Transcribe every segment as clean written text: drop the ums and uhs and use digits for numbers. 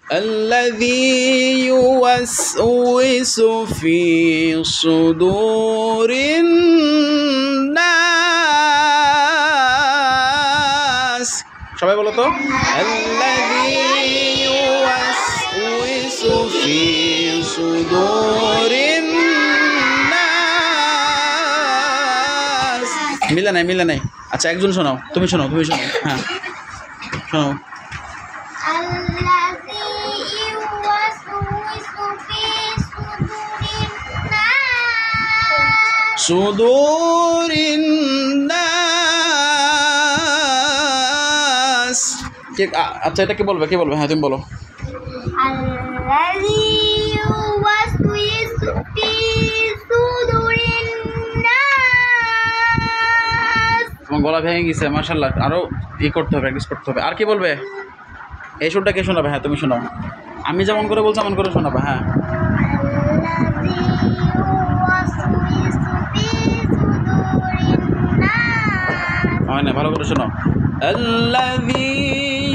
الذي يوسوس في صدور الناس সবাই বলো তো الذي يوسوس في صدور الناس মিলে নাই আচ্ছা একজন শোনাও তুমি শোনাও হ্যাঁ শোনাও সুদুরিন নাস আচ্ছা এটা কে বলবে হ্যাঁ তুমি বলো الذي يوسوس في صدور الناس তোমার গলা ভেঙে গেছে মাশাআল্লাহ আরো করতে হবে প্র্যাকটিস করতে হবে আর কি বলবে এই সুরটা কে শোনাবে হ্যাঁ তুমি শোনাও আমি যেমন করে বলছি এমন করে শোনাবে হ্যাঁ হয় না ভালো করে শোনাও الذي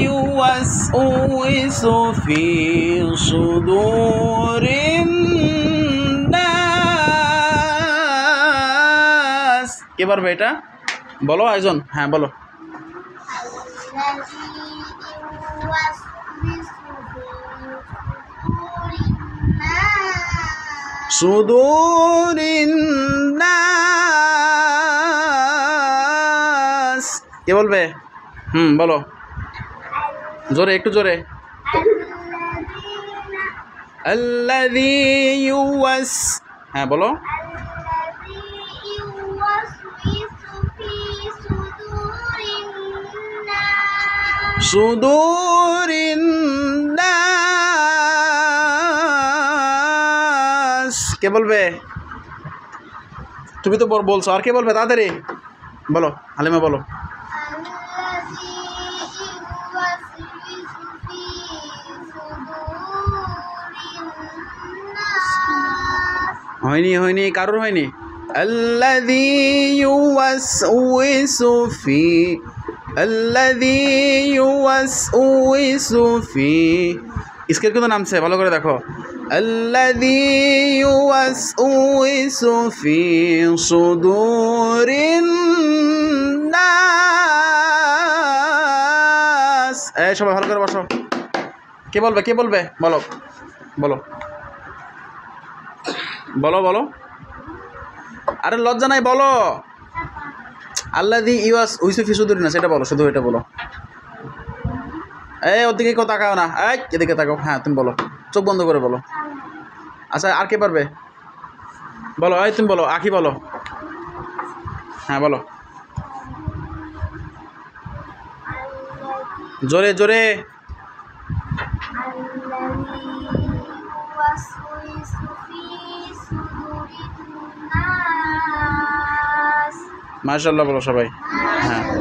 يوسوس في صدور الناس কে পারবে এটা বলো একজন হ্যাঁ বলো সুদুরিন নাস কে বলবে বলো জোরে একটু জোরে الذي يوس হ্যাঁ বলো সুদুরিন নাস কে বলবে তুমি তো বলছো আর কে বলবে তাড়াতাড়ি বলো হালিমা বলো হয়নি কারোর হয়নি الذي يوسوس في इसके क्यों नाम से ভালো করে দেখো الذي يوسوس في صدور الناس এই সবাই ভালো করে বসো কে বলবে বলো আরে লজ্জা নাই বলো আল্লাযী ইউসউসু ফি সুদুরিন নাস এটা বলো শুধু এটা বলো ওদিকে কেউ তাকাও না এদিকে তাকাও হ্যাঁ তুমি বলো চোখ বন্ধ করে বলো আচ্ছা আর কে পারবে বলো তুমি বলো আখি বলো হ্যাঁ বলো জোরে মাশাআল্লাহ বলো সবাই হ্যাঁ